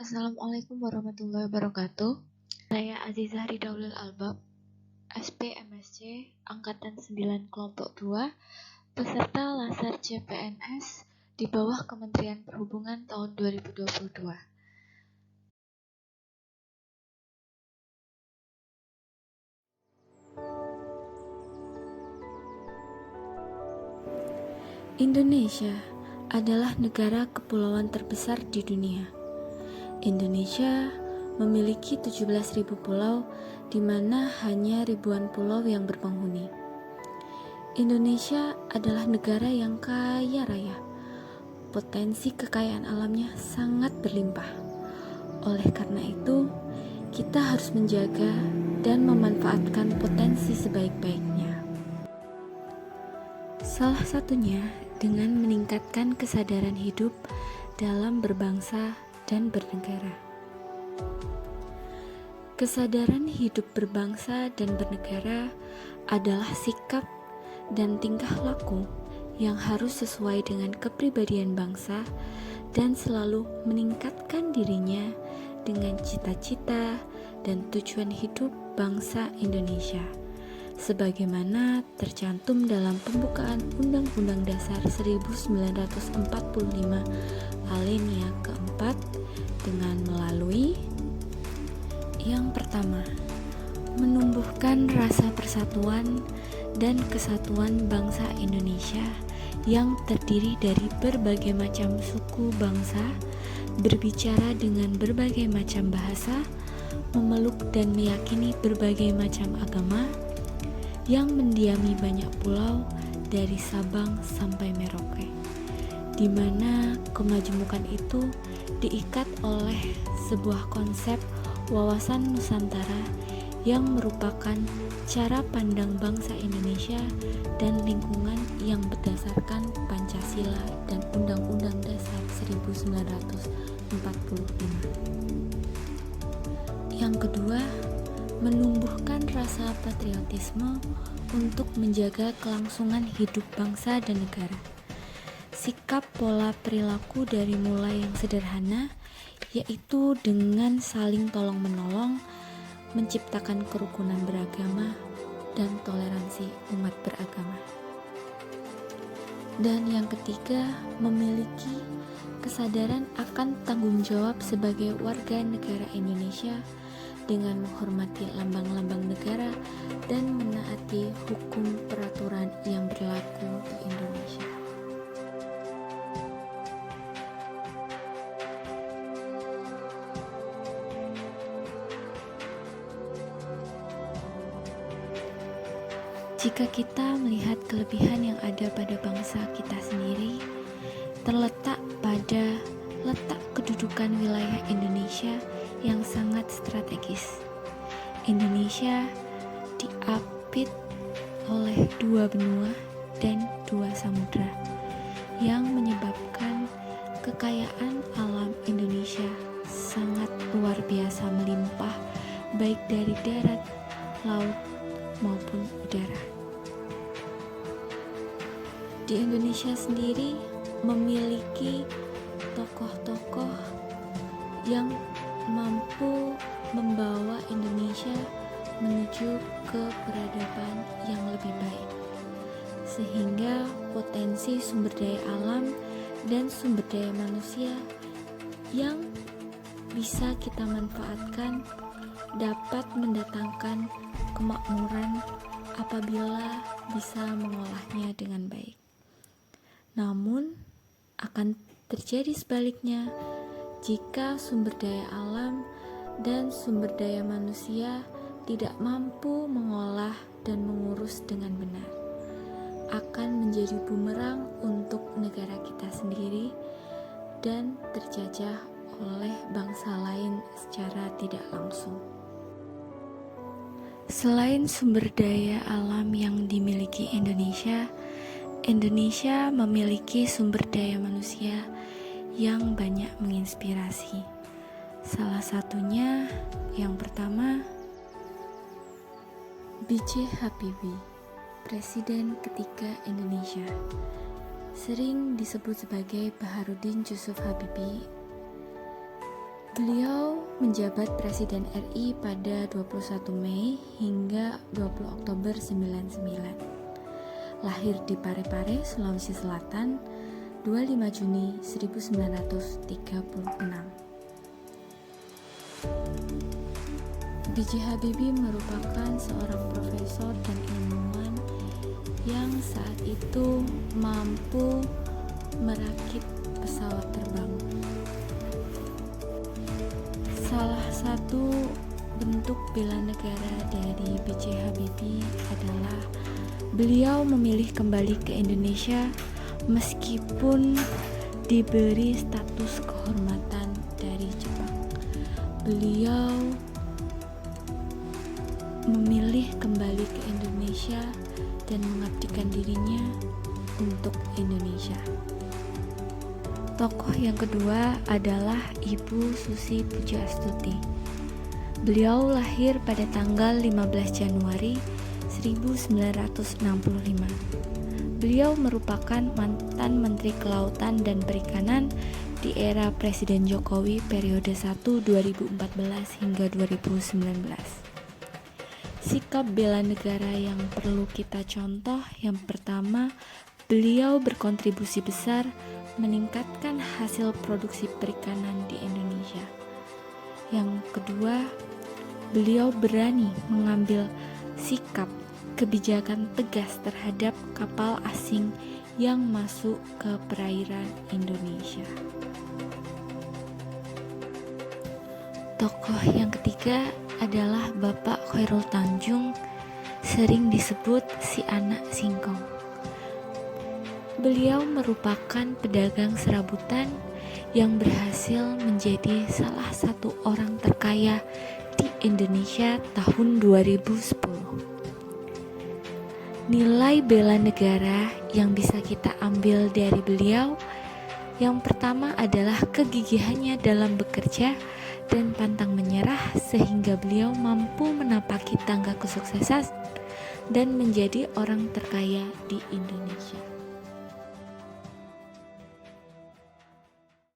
Assalamualaikum warahmatullahi wabarakatuh. Saya Azizah Ridaulil Albab, SP MSc Angkatan 9 Kelompok 2, peserta Laser CPNS di bawah Kementerian Perhubungan tahun 2022. Indonesia adalah negara kepulauan terbesar di dunia. Indonesia memiliki 17.000 pulau, di mana hanya ribuan pulau yang berpenghuni. Indonesia adalah negara yang kaya raya. Potensi kekayaan alamnya sangat berlimpah. Oleh karena itu, kita harus menjaga dan memanfaatkan potensi sebaik-baiknya. Salah satunya dengan meningkatkan kesadaran hidup dalam berbangsa dan bernegara. Kesadaran hidup berbangsa dan bernegara adalah sikap dan tingkah laku yang harus sesuai dengan kepribadian bangsa dan selalu meningkatkan dirinya dengan cita-cita dan tujuan hidup bangsa Indonesia, sebagaimana tercantum dalam pembukaan Undang-Undang Dasar 1945 alinea keempat dengan melalui yang pertama, menumbuhkan rasa persatuan dan kesatuan bangsa Indonesia yang terdiri dari berbagai macam suku bangsa, berbicara dengan berbagai macam bahasa, memeluk dan meyakini berbagai macam agama, yang mendiami banyak pulau dari Sabang sampai Merauke, di mana kemajemukan itu diikat oleh sebuah konsep wawasan Nusantara yang merupakan cara pandang bangsa Indonesia dan lingkungan yang berdasarkan Pancasila dan Undang-Undang Dasar 1945. Yang kedua, menumbuhkan rasa patriotisme untuk menjaga kelangsungan hidup bangsa dan negara. Sikap pola perilaku dari mulai yang sederhana, yaitu dengan saling tolong-menolong, menciptakan kerukunan beragama, dan toleransi umat beragama. Dan yang ketiga, memiliki kesadaran akan tanggung jawab sebagai warga negara Indonesia dengan menghormati lambang-lambang negara dan menaati hukum peraturan yang berlaku di Indonesia. Jika kita melihat kelebihan yang ada pada bangsa kita sendiri, terletak pada letak kedudukan wilayah Indonesia yang sangat strategis. Indonesia diapit oleh 2 benua dan 2 samudra yang menyebabkan kekayaan alam Indonesia sangat luar biasa melimpah, baik dari darat, laut, maupun udara. Di Indonesia sendiri memiliki tokoh-tokoh yang mampu membawa Indonesia menuju ke peradaban yang lebih baik, sehingga potensi sumber daya alam dan sumber daya manusia yang bisa kita manfaatkan dapat mendatangkan kemakmuran apabila bisa mengolahnya dengan baik. Namun, akan terjadi sebaliknya jika sumber daya alam dan sumber daya manusia tidak mampu mengolah dan mengurus dengan benar, akan menjadi bumerang untuk negara kita sendiri dan terjajah oleh bangsa lain secara tidak langsung. Selain sumber daya alam yang dimiliki Indonesia memiliki sumber daya manusia yang banyak menginspirasi. Salah satunya, yang pertama, B.J. Habibie, Presiden ketiga Indonesia. Sering disebut sebagai Baharudin Yusuf Habibie. Beliau menjabat Presiden RI pada 21 Mei hingga 20 Oktober 99. Lahir di Parepare, Sulawesi Selatan, 25 Juni 1936. B.J. Habibie merupakan seorang profesor dan ilmuwan yang saat itu mampu merakit pesawat terbang. Salah satu bentuk bela negara dari B.J. Habibie adalah beliau memilih kembali ke Indonesia meskipun diberi status kehormatan dari Jepang. Beliau memilih kembali ke Indonesia dan mengabdikan dirinya untuk Indonesia. Tokoh yang kedua adalah Ibu Susi Pujiastuti. Beliau lahir pada tanggal 15 Januari 1965. Beliau merupakan mantan Menteri Kelautan dan Perikanan di era Presiden Jokowi periode 1 2014 hingga 2019. Sikap bela negara yang perlu kita contoh, yang pertama, beliau berkontribusi besar meningkatkan hasil produksi perikanan di Indonesia. Yang kedua, beliau berani mengambil sikap kebijakan tegas terhadap kapal asing yang masuk ke perairan Indonesia. Tokoh yang ketiga adalah Bapak Khairul Tanjung, sering disebut si anak singkong. Beliau merupakan pedagang serabutan yang berhasil menjadi salah satu orang terkaya di Indonesia tahun 2010. Nilai bela negara yang bisa kita ambil dari beliau, yang pertama adalah kegigihannya dalam bekerja dan pantang menyerah sehingga beliau mampu menapaki tangga kesuksesan dan menjadi orang terkaya di Indonesia.